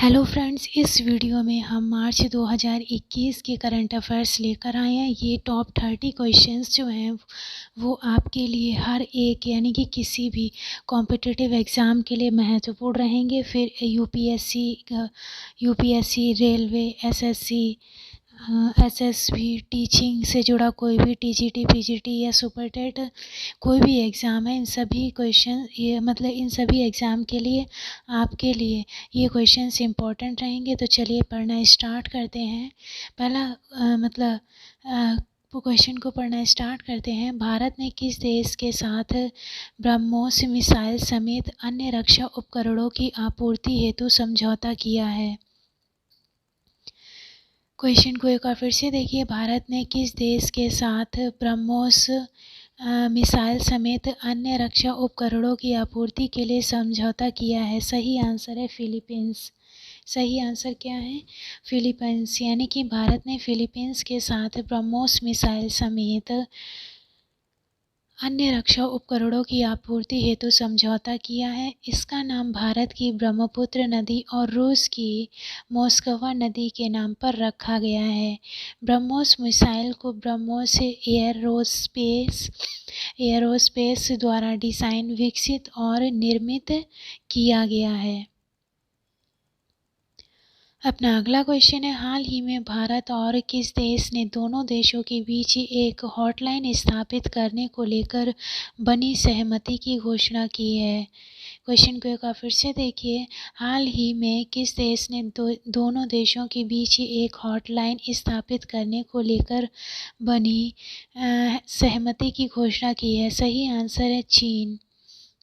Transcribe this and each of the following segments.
Hello friends, इस video में हम मार्च 2021 के करंट अफेयर्स लेकर आए हैं। ये टॉप 30 क्वेश्चंस जो हैं वो आपके लिए हर एक यानी कि किसी भी कॉम्पिटिटिव एग्ज़ाम के लिए महत्वपूर्ण रहेंगे। फिर यूपीएससी, रेलवे, एसएसबी, टीचिंग से जुड़ा कोई भी टीजीटी, पीजीटी या सुपर टेट कोई भी एग्ज़ाम है, इन सभी क्वेश्चन इन सभी एग्ज़ाम के लिए आपके लिए ये क्वेश्चंस इम्पोर्टेंट रहेंगे। तो चलिए पढ़ना स्टार्ट करते हैं। पहला क्वेश्चन को पढ़ना स्टार्ट करते हैं। भारत ने किस देश के साथ ब्रह्मोस मिसाइल समेत अन्य रक्षा उपकरणों की आपूर्ति हेतु समझौता किया है? क्वेश्चन को एक बार फिर से देखिए। भारत ने किस देश के साथ ब्रह्मोस मिसाइल समेत अन्य रक्षा उपकरणों की आपूर्ति के लिए समझौता किया है? सही आंसर है फिलीपींस। सही आंसर क्या है? फिलीपींस। यानी कि भारत ने फिलीपींस के साथ ब्रह्मोस मिसाइल समेत अन्य रक्षा उपकरणों की आपूर्ति हेतु समझौता किया है। इसका नाम भारत की ब्रह्मपुत्र नदी और रूस की मोस्कवा नदी के नाम पर रखा गया है। ब्रह्मोस मिसाइल को ब्रह्मोस एयरोस्पेस द्वारा डिज़ाइन, विकसित और निर्मित किया गया है। अपना अगला क्वेश्चन है, हाल ही में भारत और किस देश ने दोनों देशों के बीच एक हॉटलाइन स्थापित करने को लेकर बनी सहमति की घोषणा की है? क्वेश्चन को एक बार फिर से देखिए। हाल ही में किस देश ने दोनों देशों के बीच एक हॉटलाइन स्थापित करने को लेकर बनी सहमति की घोषणा की है? सही आंसर है चीन।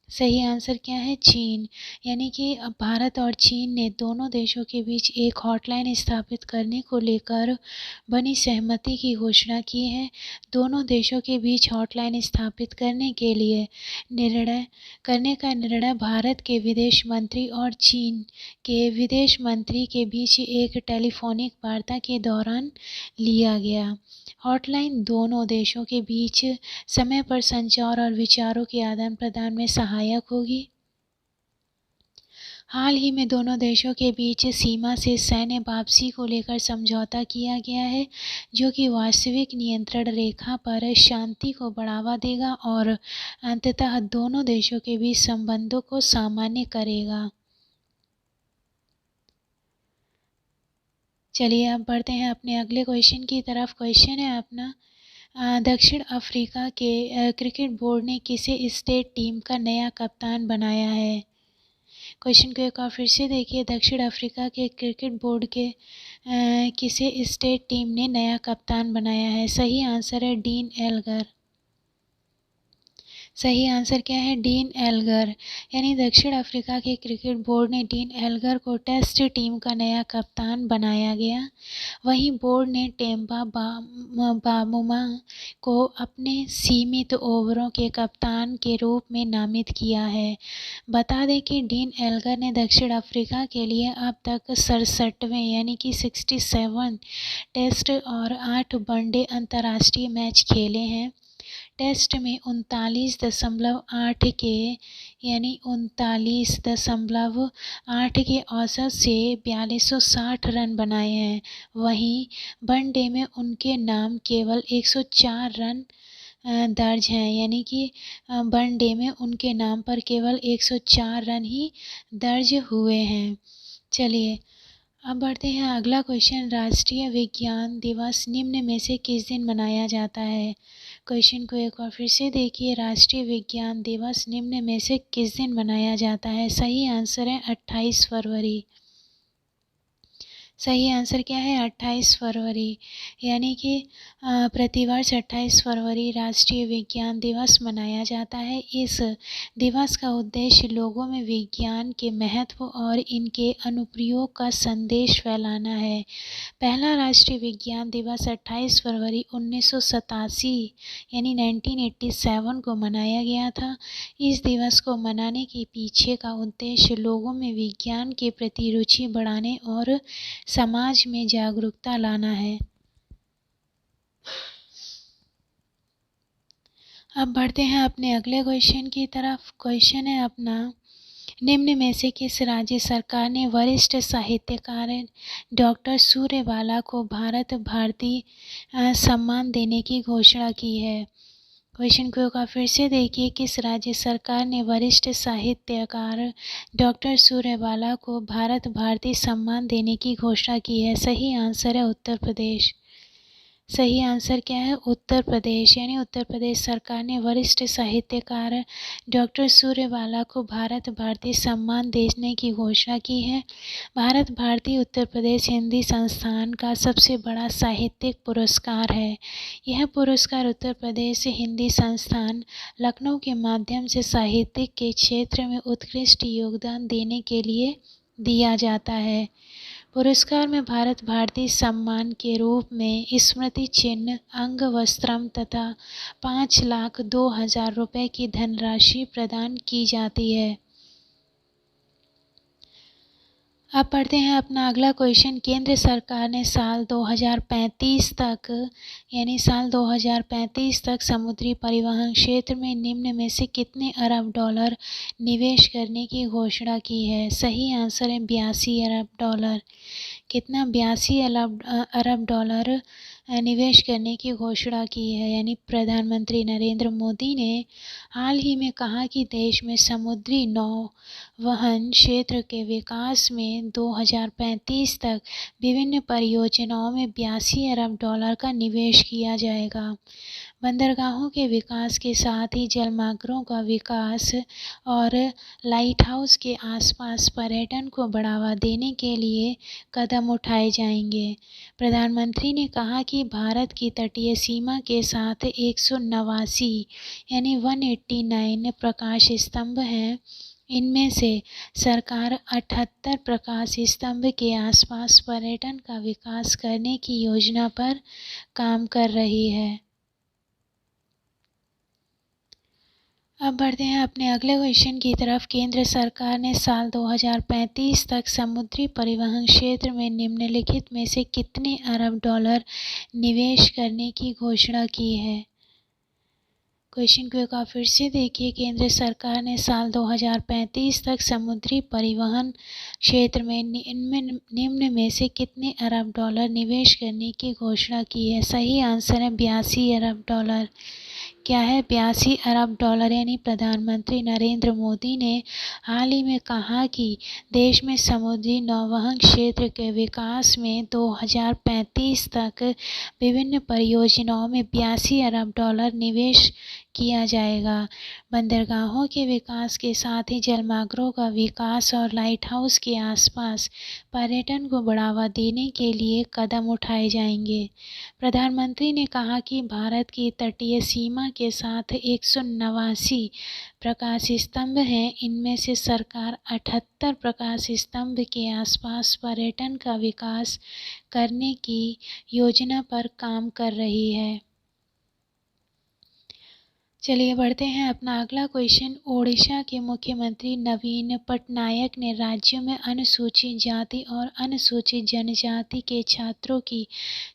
सही आंसर क्या है? चीन। यानी कि अब भारत और चीन ने दोनों देशों के बीच एक हॉटलाइन स्थापित करने को लेकर बनी सहमति की घोषणा की है। दोनों देशों के बीच हॉटलाइन स्थापित करने के लिए निर्णय भारत के विदेश मंत्री और चीन के विदेश मंत्री के बीच एक टेलीफोनिक वार्ता के दौरान लिया गया। हॉटलाइन दोनों देशों के बीच समय पर संचार और विचारों के आदान प्रदान में सहायक होगी। हाल ही में दोनों देशों के बीच सीमा से सैन्य वापसी को लेकर समझौता किया गया है, जो कि वास्तविक नियंत्रण रेखा पर शांति को बढ़ावा देगा और अंततः दोनों देशों के बीच संबंधों को सामान्य करेगा। चलिए अब बढ़ते हैं अपने अगले क्वेश्चन की तरफ। क्वेश्चन है अपना, दक्षिण अफ्रीका के क्रिकेट बोर्ड ने किसे स्टेट टीम का नया कप्तान बनाया है? क्वेश्चन को एक बार फिर से देखिए। दक्षिण अफ्रीका के क्रिकेट बोर्ड के किसे स्टेट टीम ने नया कप्तान बनाया है? सही आंसर है डीन एल्गर। सही आंसर क्या है? Dean Elgar. यानी दक्षिण अफ्रीका के क्रिकेट बोर्ड ने डीन एल्गर को टेस्ट टीम का नया कप्तान बनाया गया। वहीं बोर्ड ने टेम्पा बामुमा को अपने सीमित ओवरों के कप्तान के रूप में नामित किया है। बता दें कि डीन एल्गर ने दक्षिण अफ्रीका के लिए अब तक 67वें यानी कि 67 टेस्ट और 8 वनडे अंतर्राष्ट्रीय मैच खेले हैं। टेस्ट में 39.8 के औसत से 4260 रन बनाए हैं। वहीं वनडे में उनके नाम केवल 104 रन दर्ज हैं, यानी कि वनडे में उनके नाम पर केवल 104 रन ही दर्ज हुए हैं। चलिए अब बढ़ते हैं अगला क्वेश्चन। राष्ट्रीय विज्ञान दिवस निम्न में से किस दिन मनाया जाता है? क्वेश्चन को एक बार फिर से देखिए। राष्ट्रीय विज्ञान दिवस निम्न में से किस दिन मनाया जाता है? सही आंसर है 28 फरवरी। सही आंसर क्या है? 28 फरवरी। यानी कि प्रतिवर्ष 28 फरवरी राष्ट्रीय विज्ञान दिवस मनाया जाता है। इस दिवस का उद्देश्य लोगों में विज्ञान के महत्व और इनके अनुप्रयोग का संदेश फैलाना है। पहला राष्ट्रीय विज्ञान दिवस 28 फरवरी 1987 यानी 1987 को मनाया गया था। इस दिवस को मनाने के पीछे का उद्देश्य लोगों में विज्ञान के प्रति रुचि बढ़ाने और समाज में जागरूकता लाना है। अब बढ़ते हैं अपने अगले क्वेश्चन की तरफ। क्वेश्चन है अपना, निम्न में से किस राज्य सरकार ने वरिष्ठ साहित्यकार डॉक्टर सूर्यवाला को भारत भारती सम्मान देने की घोषणा की है? क्वेश्चन को एक बार फिर से देखिए, किस राज्य सरकार ने वरिष्ठ साहित्यकार डॉक्टर सूर्यवाला को भारत भारती सम्मान देने की घोषणा की है? सही आंसर है उत्तर प्रदेश। सही आंसर क्या है? उत्तर प्रदेश। यानी उत्तर प्रदेश सरकार ने वरिष्ठ साहित्यकार डॉक्टर सूर्यवाला को भारत भारती सम्मान देने की घोषणा की है। भारत भारती उत्तर प्रदेश हिंदी संस्थान का सबसे बड़ा साहित्यिक पुरस्कार है। यह पुरस्कार उत्तर प्रदेश हिंदी संस्थान लखनऊ के माध्यम से साहित्य के क्षेत्र में उत्कृष्ट योगदान देने के लिए दिया जाता है। पुरस्कार में भारत भारती सम्मान के रूप में स्मृति चिन्ह, अंगवस्त्रम तथा 5,02,000 रुपये की धनराशि प्रदान की जाती है। अब पढ़ते हैं अपना अगला क्वेश्चन। केंद्र सरकार ने साल 2035 तक यानी साल 2035 तक समुद्री परिवहन क्षेत्र में निम्न में से कितने अरब डॉलर निवेश करने की घोषणा की है? सही आंसर है 82 अरब डॉलर। कितना? 82 अरब डॉलर निवेश करने की घोषणा की है। यानी प्रधानमंत्री नरेंद्र मोदी ने हाल ही में कहा कि देश में समुद्री नौवहन क्षेत्र के विकास में 2035 तक विभिन्न परियोजनाओं में 82 अरब डॉलर का निवेश किया जाएगा। बंदरगाहों के विकास के साथ ही जलमार्गों का विकास और लाइट हाउस के आसपास पर्यटन को बढ़ावा देने के लिए कदम उठाए जाएंगे। प्रधानमंत्री ने कहा कि भारत की तटीय सीमा के साथ 189 यानी 189 प्रकाश स्तंभ हैं। इनमें से सरकार 78 प्रकाश स्तंभ के आसपास पर्यटन का विकास करने की योजना पर काम कर रही है। अब बढ़ते हैं अपने अगले क्वेश्चन की तरफ। केंद्र सरकार ने साल 2035 तक समुद्री परिवहन क्षेत्र में निम्नलिखित में से कितने अरब डॉलर निवेश करने की घोषणा की है? क्वेश्चन को एक बार फिर से देखिए। केंद्र सरकार ने साल 2035 तक समुद्री परिवहन क्षेत्र में निम्न में से कितने अरब डॉलर निवेश करने की घोषणा की है? सही आंसर है 82 अरब डॉलर। क्या है? 82 अरब डॉलर। यानी प्रधानमंत्री नरेंद्र मोदी ने हाल ही में कहा कि देश में समुद्री नौवहन क्षेत्र के विकास में 2035 तक विभिन्न परियोजनाओं में 82 अरब डॉलर निवेश किया जाएगा। बंदरगाहों के विकास के साथ ही जलमार्गों का विकास और लाइट हाउस के आसपास पर्यटन को बढ़ावा देने के लिए कदम उठाए जाएंगे। प्रधानमंत्री ने कहा कि भारत की तटीय सीमा के साथ 189 प्रकाश स्तंभ हैं। इनमें से सरकार 78 प्रकाश स्तंभ के आसपास पर्यटन का विकास करने की योजना पर काम कर रही है। चलिए बढ़ते हैं अपना अगला क्वेश्चन। ओडिशा के मुख्यमंत्री नवीन पटनायक ने राज्यों में अनुसूचित जाति और अनुसूचित जनजाति के छात्रों की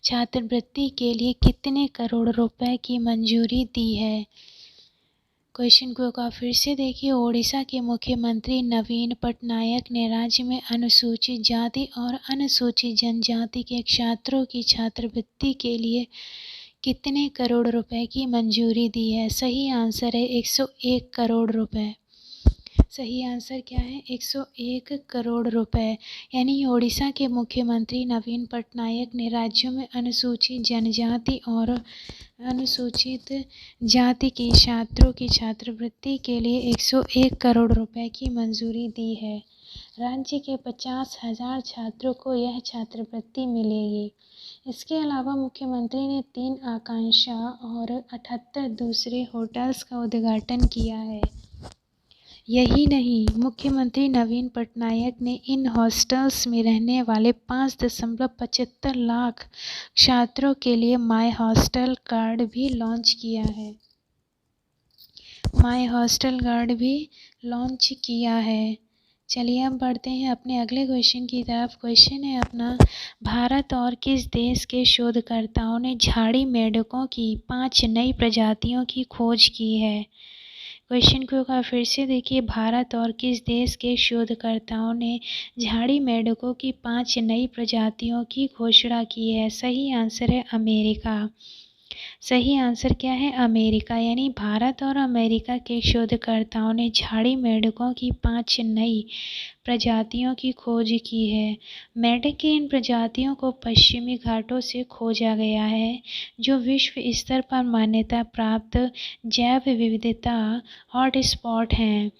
छात्रवृत्ति के लिए कितने करोड़ रुपए की मंजूरी दी है? क्वेश्चन को एक बार फिर से देखिए। ओडिशा के मुख्यमंत्री नवीन पटनायक ने राज्य में अनुसूचित जाति और अनुसूचित जनजाति के छात्रों की छात्रवृत्ति के लिए कितने करोड़ रुपए की मंजूरी दी है? सही आंसर है 101 करोड़ रुपए। सही आंसर क्या है? 101 करोड़ रुपए। यानी ओडिशा के मुख्यमंत्री नवीन पटनायक ने राज्यों में अनुसूचित जनजाति और अनुसूचित जाति के छात्रों की छात्रवृत्ति के लिए 101 करोड़ रुपए की मंजूरी दी है। राज्य के 50,000 छात्रों को यह छात्रवृत्ति मिलेगी। इसके अलावा मुख्यमंत्री ने 3 आकांक्षा और 78 दूसरे होटल्स का उद्घाटन किया है। यही नहीं, मुख्यमंत्री नवीन पटनायक ने इन हॉस्टल्स में रहने वाले 5.75 लाख छात्रों के लिए माई हॉस्टल कार्ड भी लॉन्च किया है। माई हॉस्टल कार्ड भी लॉन्च किया है। चलिए अब बढ़ते हैं अपने अगले क्वेश्चन की तरफ। क्वेश्चन है अपना, भारत और किस देश के शोधकर्ताओं ने झाड़ी मेंढकों की 5 नई प्रजातियों की खोज की है? क्वेश्चन को का फिर से देखिए, भारत और किस देश के शोधकर्ताओं ने झाड़ी मेंढकों की 5 नई प्रजातियों की घोषणा की है? सही आंसर है अमेरिका। सही आंसर क्या है? अमेरिका। यानी भारत और अमेरिका के शोधकर्ताओं ने झाड़ी मेंढकों की 5 नई प्रजातियों की खोज की है। मेंढक की इन प्रजातियों को पश्चिमी घाटों से खोजा गया है, जो विश्व स्तर पर मान्यता प्राप्त जैव विविधता हॉटस्पॉट हैं।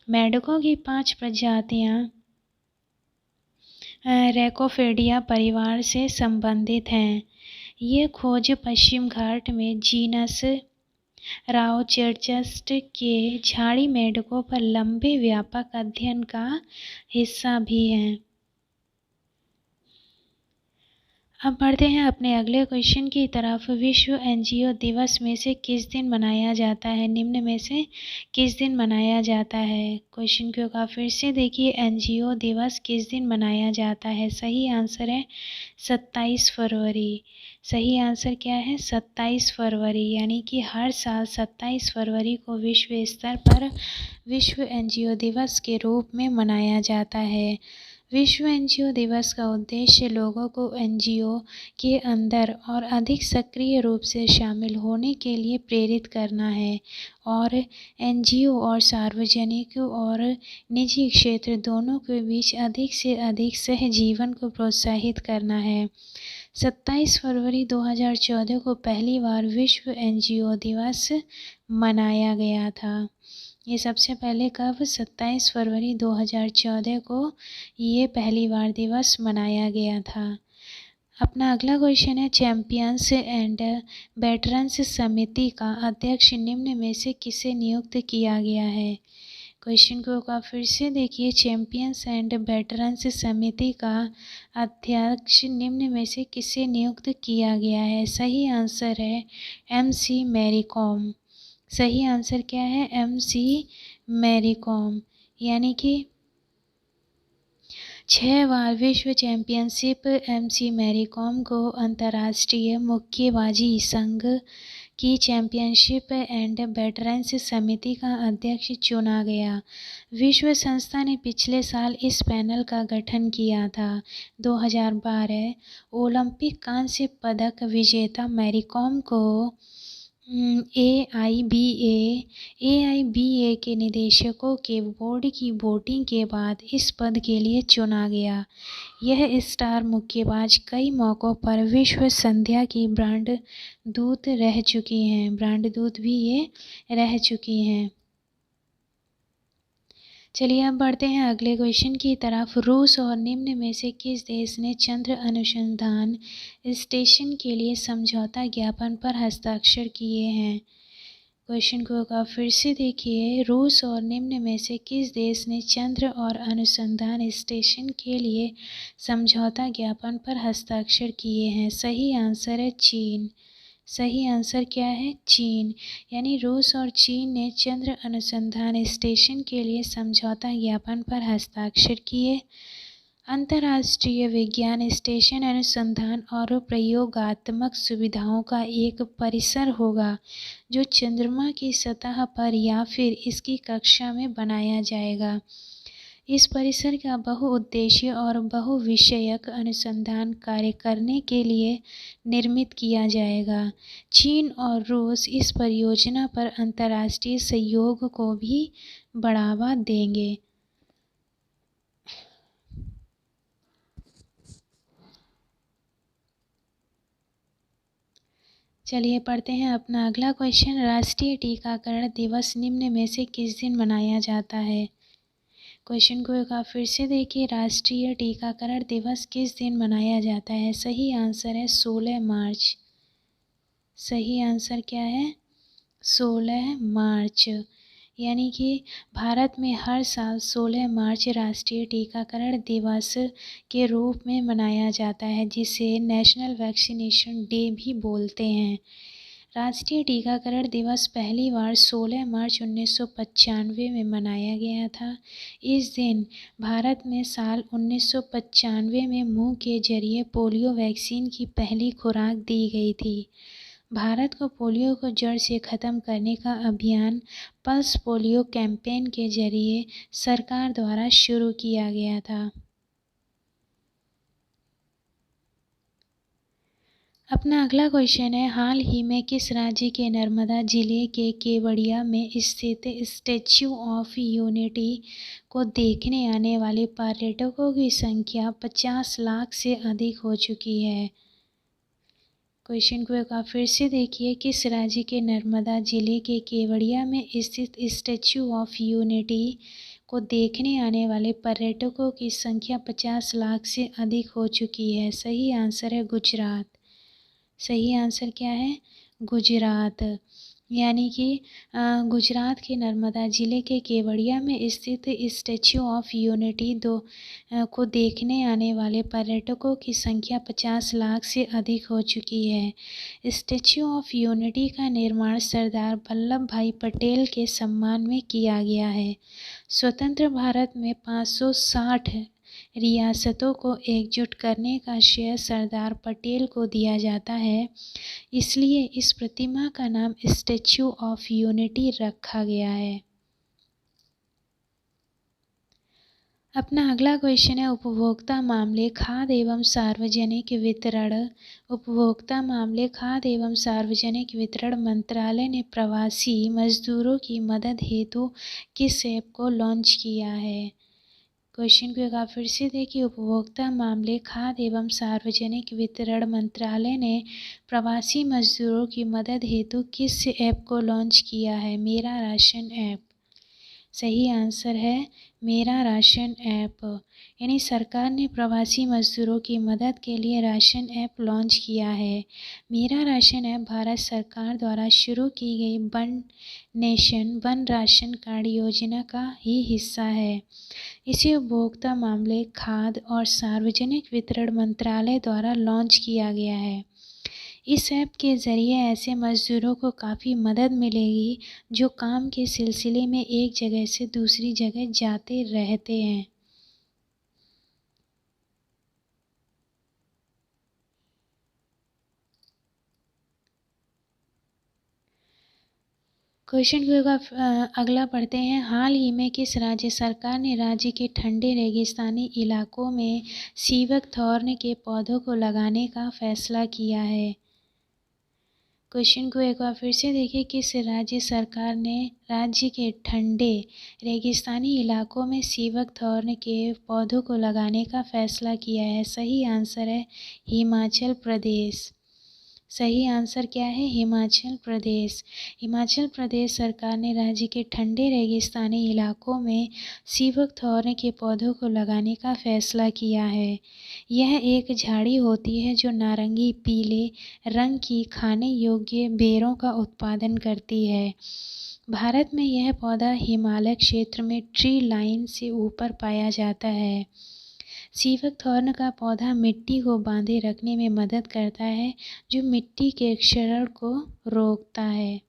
मेंढकों की 5 प्रजातियां रैकोफेडिया परिवार से संबंधित हैं। ये खोज पश्चिम घाट में जीनस राउचेस्टर के झाड़ी मेंढकों पर लंबे व्यापक अध्ययन का हिस्सा भी हैं। अब बढ़ते हैं अपने अगले क्वेश्चन की तरफ। विश्व एनजीओ दिवस में से किस दिन मनाया जाता है? निम्न में से किस दिन मनाया जाता है? क्वेश्चन को का फिर से देखिए, एनजीओ दिवस किस दिन मनाया जाता है? सही आंसर है 27 फरवरी। सही आंसर क्या है? 27 फरवरी। यानी कि हर साल 27 फरवरी को विश्व स्तर पर विश्व एनजीओ दिवस के रूप में मनाया जाता है। विश्व एनजीओ दिवस का उद्देश्य लोगों को एनजीओ के अंदर और अधिक सक्रिय रूप से शामिल होने के लिए प्रेरित करना है और एनजीओ और सार्वजनिक और निजी क्षेत्र दोनों के बीच अधिक से अधिक सहजीवन को प्रोत्साहित करना है। 27 फरवरी 2014 को पहली बार विश्व एनजीओ दिवस मनाया गया था। ये सबसे पहले कब? 27 फरवरी 2014 को ये पहली बार दिवस मनाया गया था। अपना अगला क्वेश्चन है, चैंपियंस एंड वेटरन्स समिति का अध्यक्ष निम्न में से किसे नियुक्त किया गया है? क्वेश्चन को का फिर से देखिए, चैंपियंस एंड वेटरन्स समिति का अध्यक्ष निम्न में से किसे नियुक्त किया गया है? सही आंसर है MC मैरी कॉम। सही आंसर क्या है? MC मैरी कॉम। यानी कि 6 बार विश्व चैंपियनशिप MC मैरी कॉम को अंतर्राष्ट्रीय मुक्केबाजी संघ की चैंपियनशिप एंड वेटरन्स समिति का अध्यक्ष चुना गया। विश्व संस्था ने पिछले साल इस पैनल का गठन किया था। 2012 ओलंपिक कांस्य पदक विजेता मैरी कॉम को AIBA के निदेशकों के बोर्ड की वोटिंग के बाद इस पद के लिए चुना गया। यह स्टार मुक्केबाज कई मौक़ों पर विश्व संध्या की ब्रांड दूत रह चुकी हैं। ब्रांड दूत भी ये रह चुकी हैं। चलिए अब बढ़ते हैं अगले क्वेश्चन की तरफ। रूस और निम्न में से किस देश ने चंद्र अनुसंधान स्टेशन के लिए समझौता ज्ञापन पर हस्ताक्षर किए हैं? क्वेश्चन को का फिर से देखिए, रूस और निम्न में से किस देश ने चंद्र और अनुसंधान स्टेशन के लिए समझौता ज्ञापन पर हस्ताक्षर किए हैं? सही आंसर है चीन। सही आंसर क्या है? चीन। यानी रूस और चीन ने चंद्र अनुसंधान स्टेशन के लिए समझौता ज्ञापन पर हस्ताक्षर किए। अंतर्राष्ट्रीय विज्ञान स्टेशन अनुसंधान और प्रयोगात्मक सुविधाओं का एक परिसर होगा जो चंद्रमा की सतह पर या फिर इसकी कक्षा में बनाया जाएगा। इस परिसर का बहुउद्देशीय और बहुविषयक अनुसंधान कार्य करने के लिए निर्मित किया जाएगा। चीन और रूस इस परियोजना पर अंतर्राष्ट्रीय सहयोग को भी बढ़ावा देंगे। चलिए पढ़ते हैं अपना अगला क्वेश्चन। राष्ट्रीय टीकाकरण दिवस निम्न में से किस दिन मनाया जाता है? क्वेश्चन को एक फिर से देखिए, राष्ट्रीय टीकाकरण दिवस किस दिन मनाया जाता है? सही आंसर है 16 मार्च। सही आंसर क्या है? 16 मार्च। यानी कि भारत में हर साल 16 मार्च राष्ट्रीय टीकाकरण दिवस के रूप में मनाया जाता है, जिसे नेशनल वैक्सीनेशन डे भी बोलते हैं। राष्ट्रीय टीकाकरण दिवस पहली बार 16 मार्च 1995 में मनाया गया था। इस दिन भारत में साल 1995 में मुंह के जरिए पोलियो वैक्सीन की पहली खुराक दी गई थी। भारत को पोलियो को जड़ से ख़त्म करने का अभियान पल्स पोलियो कैंपेन के जरिए सरकार द्वारा शुरू किया गया था। अपना अगला क्वेश्चन है, हाल ही में किस राज्य के नर्मदा जिले के केवड़िया में स्थित स्टैच्यू ऑफ यूनिटी को देखने आने वाले पर्यटकों की संख्या 50 लाख से अधिक हो चुकी है? क्वेश्चन को एक बार फिर से देखिए, किस राज्य के नर्मदा जिले के केवड़िया में स्थित स्टैच्यू ऑफ यूनिटी को देखने आने वाले पर्यटकों की संख्या 50 लाख से अधिक हो चुकी है? सही आंसर है गुजरात। सही आंसर क्या है? गुजरात। यानी कि गुजरात के नर्मदा ज़िले के केवड़िया में स्थित स्टैच्यू ऑफ यूनिटी को देखने आने वाले पर्यटकों की संख्या 50 लाख से अधिक हो चुकी है। स्टैच्यू ऑफ यूनिटी का निर्माण सरदार वल्लभ भाई पटेल के सम्मान में किया गया है। स्वतंत्र भारत में 560 रियासतों को एकजुट करने का श्रेय सरदार पटेल को दिया जाता है, इसलिए इस प्रतिमा का नाम स्टैच्यू ऑफ यूनिटी रखा गया है। अपना अगला क्वेश्चन है, उपभोक्ता मामले खाद्य एवं सार्वजनिक वितरण मंत्रालय ने प्रवासी मजदूरों की मदद हेतु किस ऐप को लॉन्च किया है? क्वेश्चन को एक बार फिर से देखिए, उपभोक्ता मामले खाद्य एवं सार्वजनिक वितरण मंत्रालय ने प्रवासी मजदूरों की मदद हेतु किस ऐप को लॉन्च किया है? मेरा राशन ऐप। सही आंसर है मेरा राशन ऐप। यानी सरकार ने प्रवासी मजदूरों की मदद के लिए राशन ऐप लॉन्च किया है। मेरा राशन ऐप भारत सरकार द्वारा शुरू की गई one nation one ration card योजना का ही हिस्सा है। इसे उपभोक्ता मामले खाद्य और सार्वजनिक वितरण मंत्रालय द्वारा लॉन्च किया गया है। इस ऐप के ज़रिए ऐसे मज़दूरों को काफ़ी मदद मिलेगी जो काम के सिलसिले में एक जगह से दूसरी जगह जाते रहते हैं। क्वेश्चन को अगला पढ़ते हैं, हाल ही में किस राज्य सरकार ने राज्य के ठंडे रेगिस्तानी इलाकों में सीवक थॉर्न के पौधों को लगाने का फैसला किया है? क्वेश्चन को एक बार फिर से देखिए, किस राज्य सरकार ने राज्य के ठंडे रेगिस्तानी इलाकों में सीवक थॉर्न के पौधों को लगाने का फैसला किया है? सही आंसर है हिमाचल प्रदेश। सही आंसर क्या है? हिमाचल प्रदेश। हिमाचल प्रदेश सरकार ने राज्य के ठंडे रेगिस्तानी इलाकों में सीवक थॉर्न के पौधों को लगाने का फैसला किया है। यह एक झाड़ी होती है जो नारंगी पीले रंग की खाने योग्य बेरों का उत्पादन करती है। भारत में यह पौधा हिमालय क्षेत्र में ट्री लाइन से ऊपर पाया जाता है। सीवक थॉर्न का पौधा मिट्टी को बांधे रखने में मदद करता है, जो मिट्टी के क्षरण को रोकता है।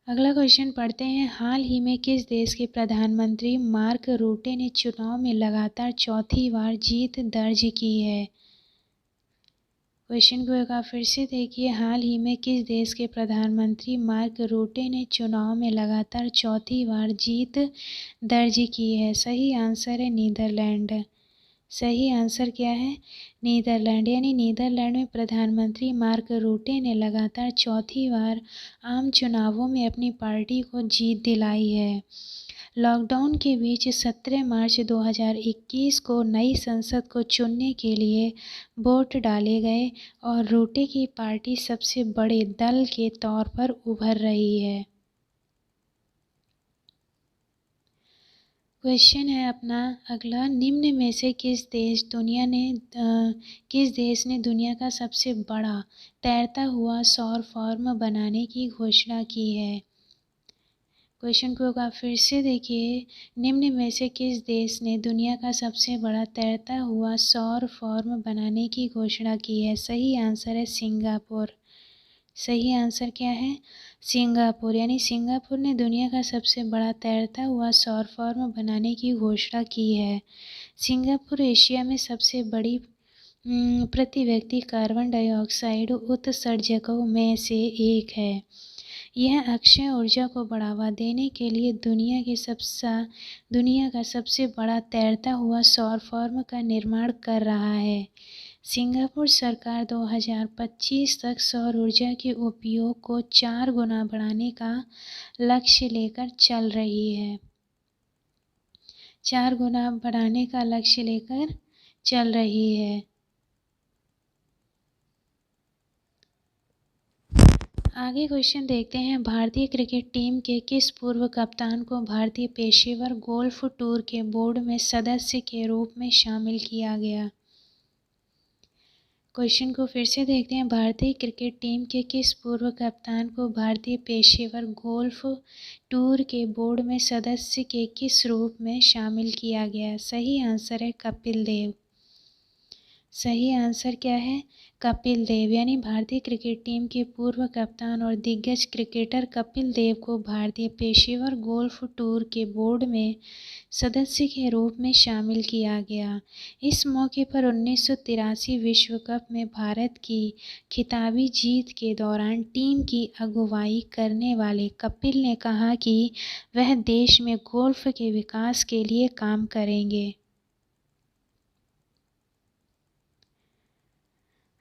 अगला क्वेश्चन पढ़ते हैं, हाल ही में किस देश के प्रधानमंत्री मार्क रूटे ने चुनाव में लगातार चौथी बार जीत दर्ज की है? क्वेश्चन को एक बार फिर से देखिए, हाल ही में किस देश के प्रधानमंत्री मार्क रूटे ने चुनाव में लगातार चौथी बार जीत दर्ज की है? सही आंसर है नीदरलैंड। सही आंसर क्या है? नीदरलैंड। यानी नीदरलैंड में प्रधानमंत्री मार्क रूटे ने लगातार चौथी बार आम चुनावों में अपनी पार्टी को जीत दिलाई है। लॉकडाउन के बीच 17 मार्च 2021 को नई संसद को चुनने के लिए वोट डाले गए और रूटे की पार्टी सबसे बड़े दल के तौर पर उभर रही है। क्वेश्चन है अपना अगला, निम्न में से किस देश ने दुनिया का सबसे बड़ा तैरता हुआ सौर फॉर्म बनाने की घोषणा की है? क्वेश्चन को एक बार फिर से देखिए, निम्न में से किस देश ने दुनिया का सबसे बड़ा तैरता हुआ सौर फॉर्म बनाने की घोषणा की है? सही आंसर है सिंगापुर। सही आंसर क्या है? सिंगापुर। यानी सिंगापुर ने दुनिया का सबसे बड़ा तैरता हुआ सौर फॉर्म बनाने की घोषणा की है। सिंगापुर एशिया में सबसे बड़ी प्रति व्यक्ति कार्बन डाइऑक्साइड उत्सर्जकों में से एक है। यह अक्षय ऊर्जा को बढ़ावा देने के लिए दुनिया का सबसे बड़ा तैरता हुआ सौर फार्म का निर्माण कर रहा है। सिंगापुर सरकार 2025 तक सौर ऊर्जा के उपयोग को 4 गुना बढ़ाने का लक्ष्य लेकर चल रही है। 4 गुना बढ़ाने का लक्ष्य लेकर चल रही है। आगे क्वेश्चन देखते हैं। भारतीय क्रिकेट टीम के किस पूर्व कप्तान को भारतीय पेशेवर गोल्फ टूर के बोर्ड में सदस्य के रूप में शामिल किया गया? क्वेश्चन को फिर से देखते हैं। भारतीय क्रिकेट टीम के किस पूर्व कप्तान को भारतीय पेशेवर गोल्फ टूर के बोर्ड में सदस्य के किस रूप में शामिल किया गया? सही आंसर है कपिल देव। सही आंसर क्या है? कपिल देव। यानी भारतीय क्रिकेट टीम के पूर्व कप्तान और दिग्गज क्रिकेटर कपिल देव को भारतीय पेशेवर गोल्फ टूर के बोर्ड में सदस्य के रूप में शामिल किया गया। इस मौके पर 1983 विश्व कप में भारत की खिताबी जीत के दौरान टीम की अगुवाई करने वाले कपिल ने कहा कि वह देश में गोल्फ के विकास के लिए काम करेंगे।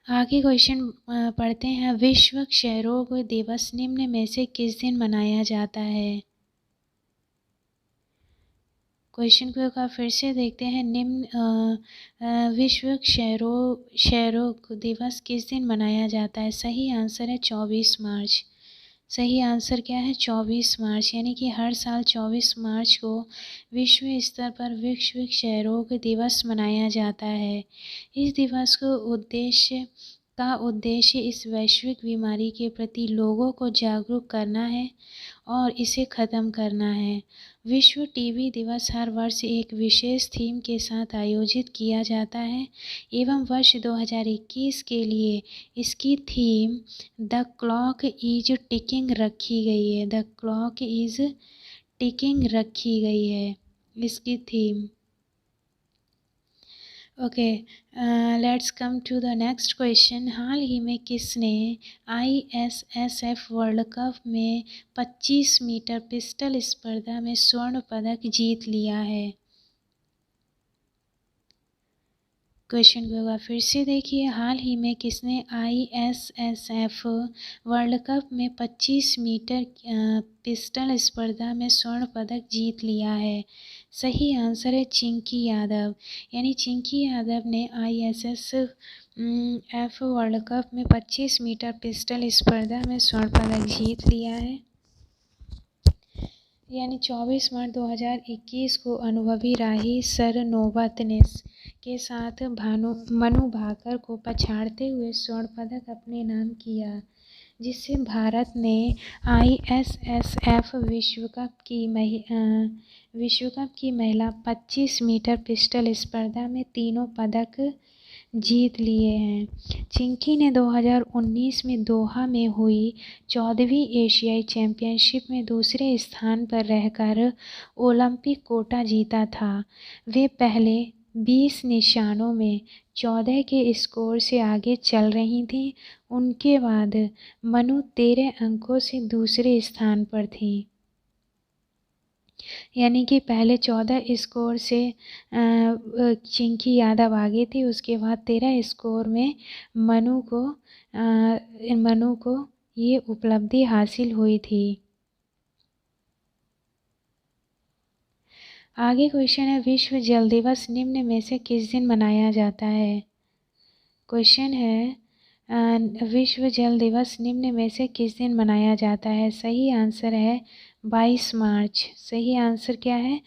आगे क्वेश्चन पढ़ते हैं। विश्व क्षय रोग दिवस निम्न में से किस दिन मनाया जाता है? क्वेश्चन को एक बार फिर से देखते हैं। विश्व क्षय रोग दिवस किस दिन मनाया जाता है? सही आंसर है 24 मार्च। सही आंसर क्या है? 24 मार्च। यानी कि हर साल 24 मार्च को विश्व स्तर पर विश्व क्षय रोग दिवस मनाया जाता है। इस दिवस को उद्देश्य इस वैश्विक बीमारी के प्रति लोगों को जागरूक करना है और इसे ख़त्म करना है। विश्व टीबी दिवस हर वर्ष एक विशेष थीम के साथ आयोजित किया जाता है एवं वर्ष 2021 के लिए इसकी theme the clock is ticking रखी गई है। द क्लॉक इज टिकिंग रखी गई है इसकी theme. Okay, let's come to the next question. हाल ही में किसने ISSF वर्ल्ड कप में 25 मीटर पिस्टल स्पर्धा में स्वर्ण पदक जीत लिया है? क्वेश्चन को एक बार फिर से देखिए। हाल ही में किसने ISSF वर्ल्ड कप में 25 मीटर पिस्टल स्पर्धा में स्वर्ण पदक जीत लिया है? सही आंसर है चिंकी यादव। यानी चिंकी यादव ने ISSF वर्ल्ड कप में 25 मीटर पिस्टल स्पर्धा में स्वर्ण पदक जीत लिया है। यानी 24 मार्च 2021 को अनुभवी राही सरनोबतनेस के साथ मनु भाकर को पछाड़ते हुए स्वर्ण पदक अपने नाम किया, जिससे भारत ने ISSF विश्व कप की महिला 25 मीटर पिस्टल स्पर्धा में तीनों पदक जीत लिए हैं। चिंकी ने 2019 में दोहा में हुई 14वीं एशियाई चैंपियनशिप में दूसरे स्थान पर रहकर ओलंपिक कोटा जीता था। वे पहले 20 निशानों में 14 के स्कोर से आगे चल रही थीं। उनके बाद मनु 13 अंकों से दूसरे स्थान पर थी। यानी कि पहले 14 स्कोर से चिंकी यादव आगे थी, उसके बाद 13 स्कोर में मनु को ये उपलब्धि हासिल हुई थी। आगे क्वेश्चन है। विश्व जल दिवस निम्न में से किस दिन मनाया जाता है? क्वेश्चन है विश्व जल दिवस निम्न में से किस दिन मनाया जाता है? सही आंसर है 22 मार्च। सही आंसर क्या है?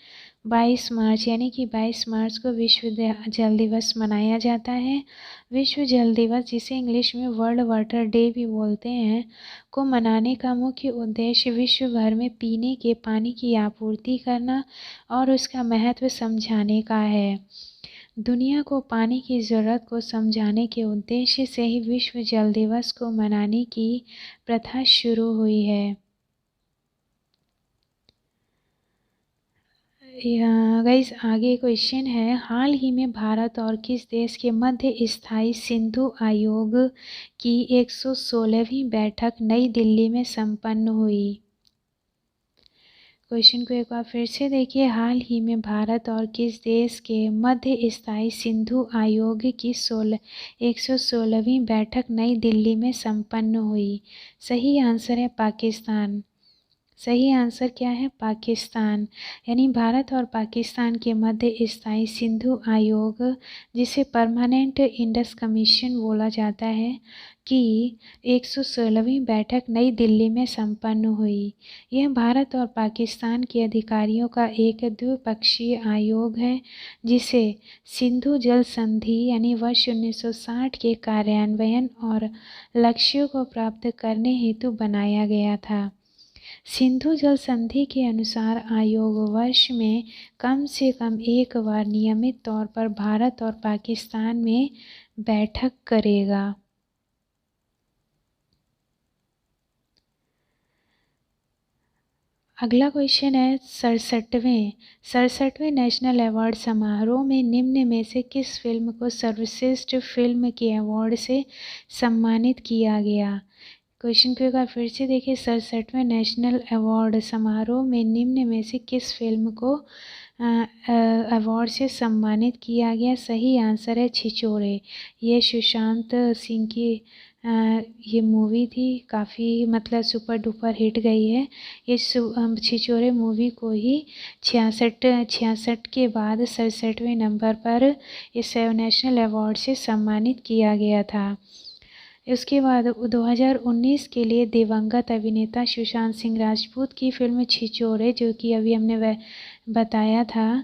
22 मार्च। यानी कि 22 मार्च को विश्व जल दिवस मनाया जाता है। विश्व जल दिवस, जिसे इंग्लिश में वर्ल्ड वाटर डे भी बोलते हैं, को मनाने का मुख्य उद्देश्य विश्व भर में पीने के पानी की आपूर्ति करना और उसका महत्व समझाने का है। दुनिया को पानी की ज़रूरत को समझाने के उद्देश्य से ही विश्व जल दिवस को मनाने की प्रथा शुरू हुई है। गाइस आगे क्वेश्चन है, हाल ही में भारत और किस देश के मध्य स्थायी सिंधु आयोग की 116वीं बैठक नई दिल्ली में संपन्न हुई। क्वेश्चन को एक बार फिर से देखिए, हाल ही में भारत और किस देश के मध्य स्थायी सिंधु आयोग की 116वीं बैठक नई दिल्ली में संपन्न हुई। सही आंसर है पाकिस्तान। सही आंसर क्या है? पाकिस्तान। यानी भारत और पाकिस्तान के मध्य स्थायी सिंधु आयोग, जिसे परमानेंट इंडस कमीशन बोला जाता है, की 116वीं बैठक नई दिल्ली में संपन्न हुई। यह भारत और पाकिस्तान के अधिकारियों का एक द्विपक्षीय आयोग है, जिसे सिंधु जल संधि यानी वर्ष 1960 के कार्यान्वयन और लक्ष्यों को प्राप्त करने हेतु बनाया गया था। सिंधु जल संधि के अनुसार आयोग वर्ष में कम से कम एक बार नियमित तौर पर भारत और पाकिस्तान में बैठक करेगा। अगला क्वेश्चन है, 67वें नेशनल अवार्ड समारोह में निम्न में से किस फिल्म को सर्वश्रेष्ठ फिल्म के अवार्ड से सम्मानित किया गया? क्वेश्चन को एक बार फिर से देखिए, 67वें नेशनल अवार्ड समारोह में निम्न में से किस फिल्म को अवार्ड से सम्मानित किया गया? सही आंसर है छिछोरे। ये सुशांत सिंह की ये मूवी थी, काफ़ी मतलब सुपर डुपर हिट गई है। इस छिछोरे मूवी को ही 66 के बाद 67वें नंबर पर इस नेशनल अवार्ड से सम्मानित किया गया था। उसके बाद 2019 के लिए दिवंगत अभिनेता सुशांत सिंह राजपूत की फिल्म छिछोरे, जो कि अभी हमने बताया था,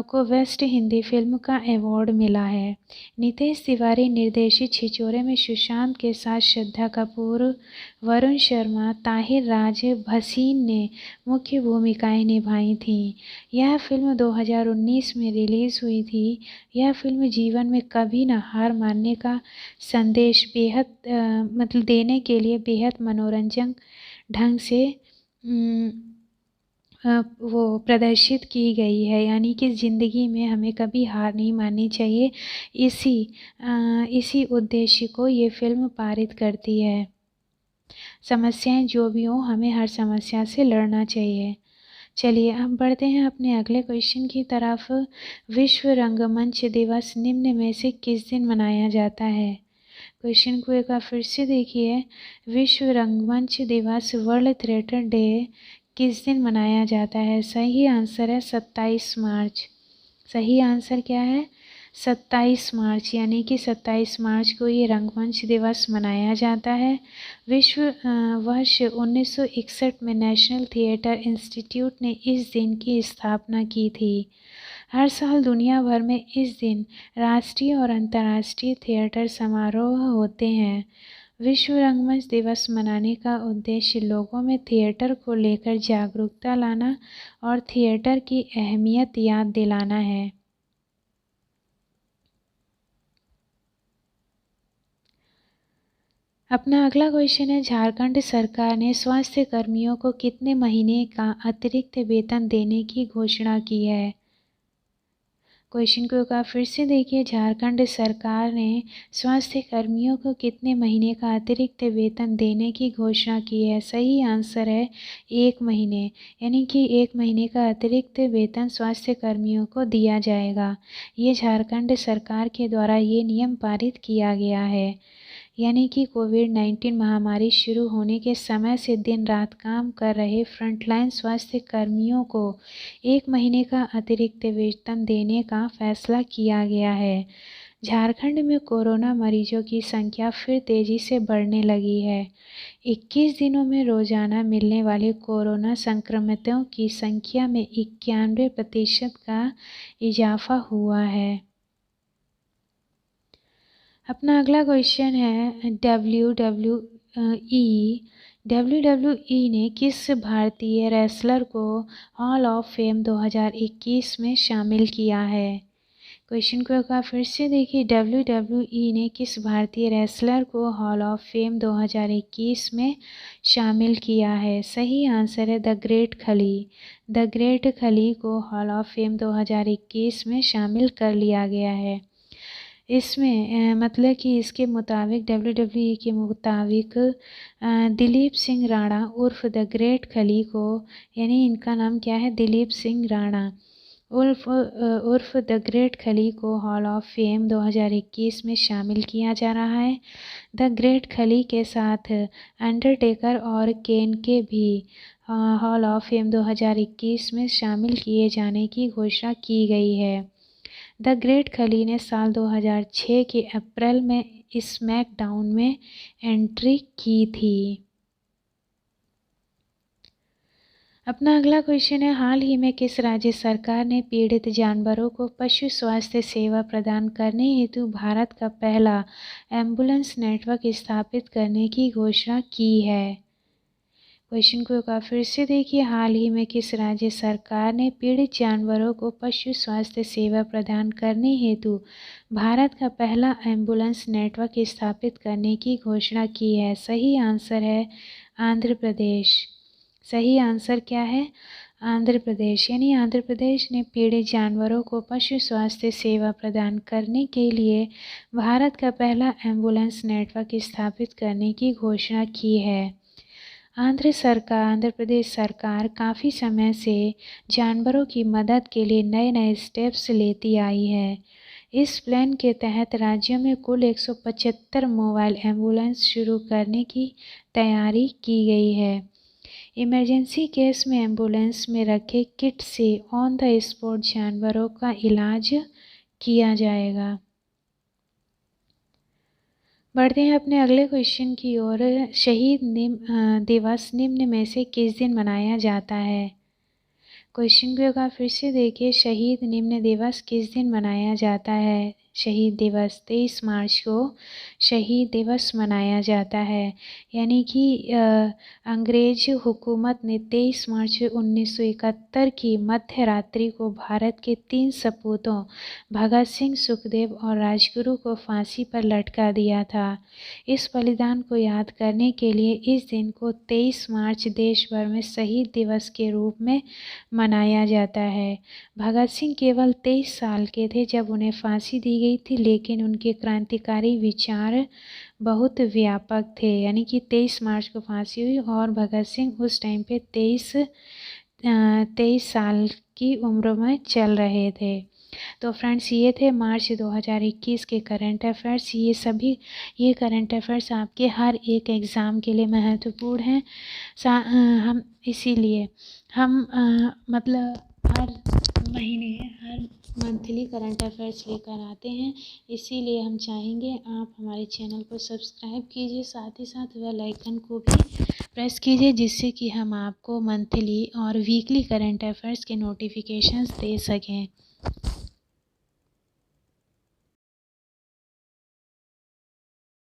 को बेस्ट हिंदी फिल्म का अवार्ड मिला है। नितेश तिवारी निर्देशित छिछोरे में सुशांत के साथ श्रद्धा कपूर, वरुण शर्मा, ताहिर राज भसीन ने मुख्य भूमिकाएं निभाई थीं। यह फिल्म 2019 में रिलीज़ हुई थी। यह फिल्म जीवन में कभी न हार मानने का संदेश मतलब देने के लिए बेहद मनोरंजक ढंग से वो प्रदर्शित की गई है। यानी कि ज़िंदगी में हमें कभी हार नहीं माननी चाहिए। इसी उद्देश्य को ये फिल्म पारित करती है। समस्याएं जो भी हों, हमें हर समस्या से लड़ना चाहिए। चलिए अब बढ़ते हैं अपने अगले क्वेश्चन की तरफ। विश्व रंगमंच दिवस निम्न में से किस दिन मनाया जाता है? क्वेश्चन को एक बार फिर से देखिए, विश्व रंगमंच दिवस वर्ल्ड थिएटर डे किस दिन मनाया जाता है? सही आंसर है 27 मार्च। सही आंसर क्या है? 27 मार्च। यानी कि 27 मार्च को ये रंगमंच दिवस मनाया जाता है। विश्व वर्ष 1961 में नेशनल थिएटर इंस्टीट्यूट ने इस दिन की स्थापना की थी। हर साल दुनिया भर में इस दिन राष्ट्रीय और अंतर्राष्ट्रीय थिएटर समारोह होते हैं। विश्व रंगमंच दिवस मनाने का उद्देश्य लोगों में थिएटर को लेकर जागरूकता लाना और थिएटर की अहमियत याद दिलाना है। अपना अगला क्वेश्चन है, झारखंड सरकार ने स्वास्थ्य कर्मियों को कितने महीने का अतिरिक्त वेतन देने की घोषणा की है? क्वेश्चन को एक बार फिर से देखिए, झारखंड सरकार ने स्वास्थ्य कर्मियों को कितने महीने का अतिरिक्त वेतन देने की घोषणा की है? सही आंसर है 1 महीने। यानी कि 1 महीने का अतिरिक्त वेतन स्वास्थ्य कर्मियों को दिया जाएगा। ये झारखंड सरकार के द्वारा ये नियम पारित किया गया है। यानी कि कोविड-19 महामारी शुरू होने के समय से दिन रात काम कर रहे फ्रंटलाइन स्वास्थ्य कर्मियों को 1 महीने का अतिरिक्त वेतन देने का फैसला किया गया है। झारखंड में कोरोना मरीजों की संख्या फिर तेजी से बढ़ने लगी है। 21 दिनों में रोजाना मिलने वाले कोरोना संक्रमितों की संख्या में 91% का इजाफा हुआ है। अपना अगला क्वेश्चन है, WWE ने किस भारतीय रेसलर को हॉल ऑफ फेम 2021 में शामिल किया है? क्वेश्चन को एक बार फिर से देखिए, WWE ने किस भारतीय रेसलर को हॉल ऑफ फेम 2021 में शामिल किया है? सही आंसर है द ग्रेट खली। द ग्रेट खली को हॉल ऑफ फेम 2021 में शामिल कर लिया गया है। इसमें मतलब कि इसके मुताबिक WWE के मुताबिक दिलीप सिंह राणा उर्फ द ग्रेट खली को, यानी इनका नाम क्या है, दिलीप सिंह राणा उर्फ द ग्रेट खली को हॉल ऑफ फेम 2021 में शामिल किया जा रहा है। द ग्रेट खली के साथ अंडरटेकर और केन के भी हॉल ऑफ फेम 2021 में शामिल किए जाने की घोषणा की गई है। द ग्रेट खली ने साल 2006 के अप्रैल में स्मैकडाउन में एंट्री की थी। अपना अगला क्वेश्चन है, हाल ही में किस राज्य सरकार ने पीड़ित जानवरों को पशु स्वास्थ्य सेवा प्रदान करने हेतु भारत का पहला एम्बुलेंस नेटवर्क स्थापित करने की घोषणा की है? क्वेश्चन को एक बार फिर से देखिए, हाल ही में किस राज्य सरकार ने पीड़ित जानवरों को पशु स्वास्थ्य सेवा प्रदान करने हेतु भारत का पहला एम्बुलेंस नेटवर्क स्थापित करने की घोषणा की है? सही आंसर है आंध्र प्रदेश। सही आंसर क्या है? आंध्र प्रदेश। यानी आंध्र प्रदेश ने पीड़ित जानवरों को पशु स्वास्थ्य सेवा प्रदान करने के लिए भारत का पहला एम्बुलेंस नेटवर्क स्थापित करने की घोषणा की है। आंध्र प्रदेश सरकार काफ़ी समय से जानवरों की मदद के लिए नए नए स्टेप्स लेती आई है। इस प्लान के तहत राज्य में कुल 175 मोबाइल एम्बुलेंस शुरू करने की तैयारी की गई है। इमरजेंसी केस में एम्बुलेंस में रखे किट से ऑन द स्पॉट जानवरों का इलाज किया जाएगा। बढ़ते हैं अपने अगले क्वेश्चन की ओर। शहीद दिवस निम्न में से किस दिन मनाया जाता है? क्वेश्चन को एक बार फिर से देखिए, शहीद निम्न दिवस किस दिन मनाया जाता है? शहीद दिवस 23 मार्च को शहीद दिवस मनाया जाता है। यानी कि अंग्रेज हुकूमत ने 23 मार्च 1971 की मध्य रात्रि को भारत के 3 सपूतों भगत सिंह, सुखदेव और राजगुरु को फांसी पर लटका दिया था। इस बलिदान को याद करने के लिए इस दिन को 23 मार्च देश भर में शहीद दिवस के रूप में मनाया जाता है। भगत सिंह केवल 23 साल के थे जब उन्हें फांसी दी गई थी, लेकिन उनके क्रांतिकारी विचार बहुत व्यापक थे। यानी कि 23 मार्च को फांसी हुई और भगत सिंह उस टाइम पे 23 साल की उम्र में चल रहे थे। तो फ्रेंड्स, ये थे मार्च 2021 के करंट अफेयर्स। ये करंट अफेयर्स आपके हर एक एग्ज़ाम के लिए महत्वपूर्ण हैं। हम इसीलिए मतलब हर महीने हर मंथली करंट अफेयर्स लेकर आते हैं। इसीलिए हम चाहेंगे आप हमारे चैनल को सब्सक्राइब कीजिए, साथ ही साथ बेल आइकन को भी प्रेस कीजिए, जिससे कि हम आपको मंथली और वीकली करंट अफेयर्स के नोटिफिकेशंस दे सकें।